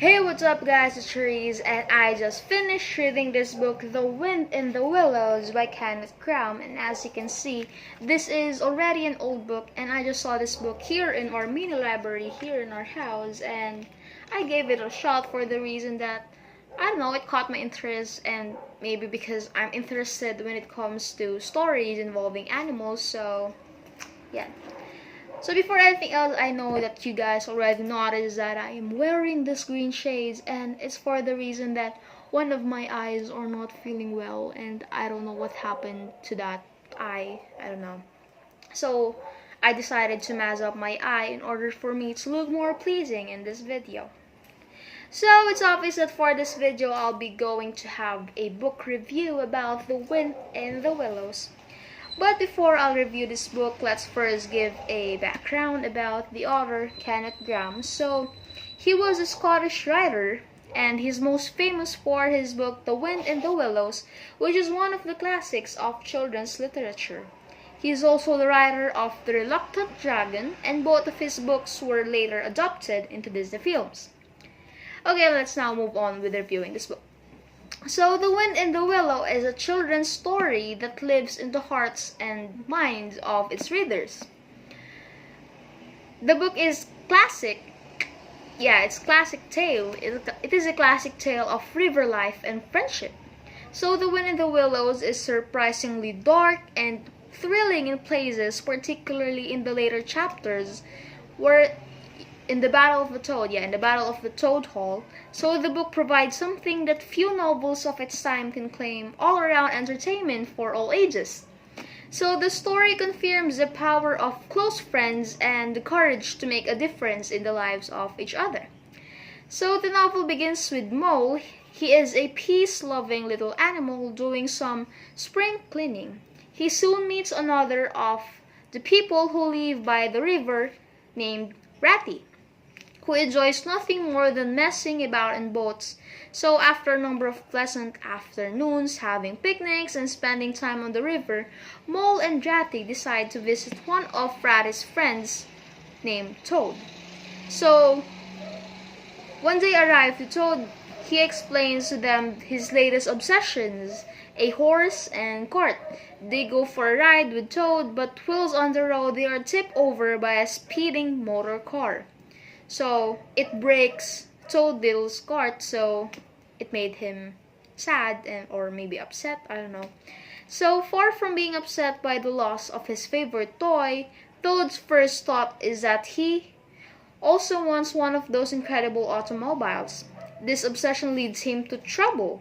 Hey, what's up guys, it's Charist, and I just finished reading this book, The Wind in the Willows by Kenneth Graham. And as you can see, this is already an old book, and I just saw this book here in our mini library here in our house, and I gave it a shot for the reason that, I don't know, it caught my interest, and maybe because I'm interested when it comes to stories involving animals, so yeah. So before anything else, I know that you guys already noticed that I am wearing this green shades, and it's for the reason that one of my eyes are not feeling well, and I don't know what happened to that eye. I don't know. So I decided to mask up my eye in order for me to look more pleasing in this video. So it's obvious that for this video, I'll be going to have a book review about The Wind in the Willows. But before I'll review this book, let's first give a background about the author, Kenneth Graham. So, he was a Scottish writer, and he's most famous for his book, The Wind in the Willows, which is one of the classics of children's literature. He is also the writer of The Reluctant Dragon, and both of his books were later adapted into Disney films. Okay, let's now move on with reviewing this book. So, The Wind in the Willow is a children's story that lives in the hearts and minds of its readers. The book is classic. Yeah, it's classic tale. It is a classic tale of river life and friendship. So, The Wind in the Willows is surprisingly dark and thrilling in places, particularly in the later chapters, where in the Battle of the Toad Hall. So the book provides something that few novels of its time can claim: all-around entertainment for all ages. So the story confirms the power of close friends and the courage to make a difference in the lives of each other. So the novel begins with Mole. He is a peace-loving little animal doing some spring cleaning. He soon meets another of the people who live by the river named Ratty, who enjoys nothing more than messing about in boats. So after a number of pleasant afternoons, having picnics and spending time on the river, Mole and Ratty decide to visit one of Ratty's friends named Toad. So when they arrive to Toad, he explains to them his latest obsessions: a horse and cart. They go for a ride with Toad, but whilst on the road they are tipped over by a speeding motor car. So it breaks Toad's cart, so it made him sad or maybe upset, I don't know. So far from being upset by the loss of his favorite toy, Toad's first thought is that he also wants one of those incredible automobiles. This obsession leads him to trouble.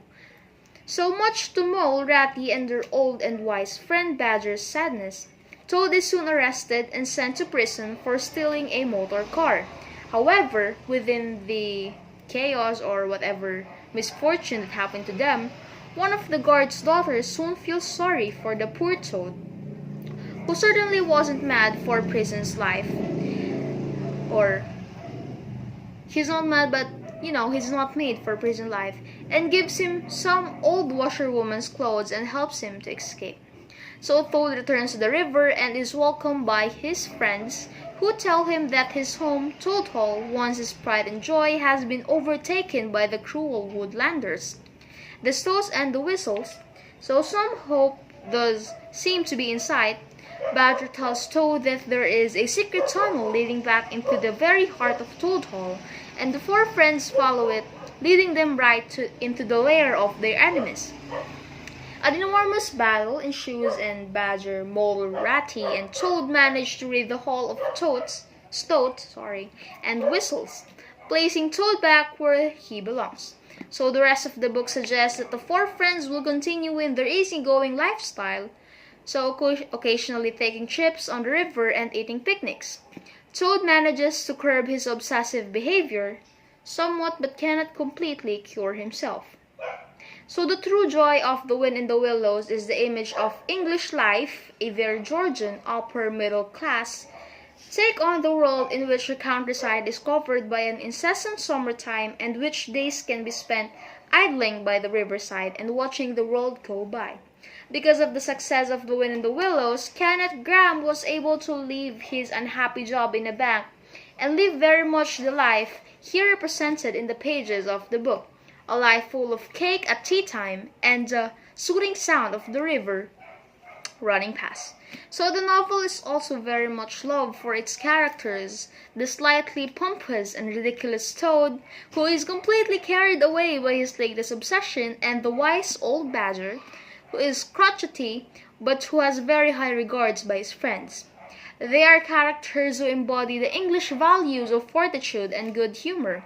So much to Mole, Ratty, and their old and wise friend Badger's sadness, Toad is soon arrested and sent to prison for stealing a motor car. However, within the chaos or whatever misfortune that happened to them, one of the guard's daughters soon feels sorry for the poor Toad, who certainly wasn't mad for prison's life. Or, he's not mad, but he's not made for prison life, and gives him some old washerwoman's clothes and helps him to escape. So Toad returns to the river and is welcomed by his friends, who tell him that his home, Toad Hall, once his pride and joy, has been overtaken by the cruel woodlanders, the Stoats and the Whistles. So some hope does seem to be in sight. Badger tells Toad that there is a secret tunnel leading back into the very heart of Toad Hall, and the four friends follow it, leading them into the lair of their enemies. An enormous battle ensues, and Badger, Mole, Ratty, and Toad manage to rid the hall of Stoat, and Whistles, placing Toad back where he belongs. So the rest of the book suggests that the four friends will continue in their easygoing lifestyle, so occasionally taking trips on the river and eating picnics. Toad manages to curb his obsessive behavior somewhat, but cannot completely cure himself. So the true joy of The Wind in the Willows is the image of English life, a very Georgian upper middle class take on the world in which the countryside is covered by an incessant summertime, and which days can be spent idling by the riverside and watching the world go by. Because of the success of The Wind in the Willows, Kenneth Graham was able to leave his unhappy job in a bank and live very much the life here represented in the pages of the book, a life full of cake at tea time and the soothing sound of the river running past. So the novel is also very much loved for its characters, the slightly pompous and ridiculous Toad, who is completely carried away by his latest obsession, and the wise old Badger, who is crotchety but who has very high regards by his friends. They are characters who embody the English values of fortitude and good humor.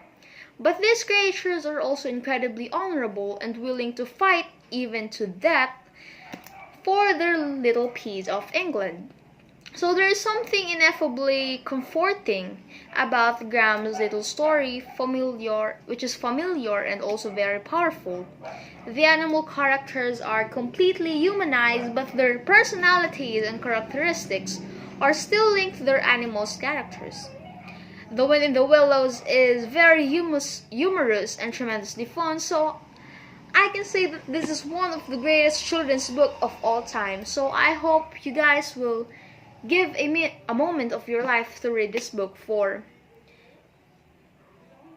But these creatures are also incredibly honorable and willing to fight, even to death, for their little piece of England. So there is something ineffably comforting about Graham's little story, which is familiar and also very powerful. The animal characters are completely humanized, but their personalities and characteristics are still linked to their animals' characters. The Wind in the Willows is very humorous and tremendously fun, so I can say that this is one of the greatest children's book of all time. So I hope you guys will give a moment of your life to read this book, for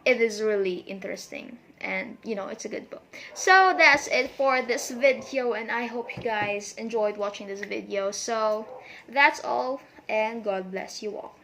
it is really interesting and it's a good book. So that's it for this video, and I hope you guys enjoyed watching this video. So that's all, and God bless you all.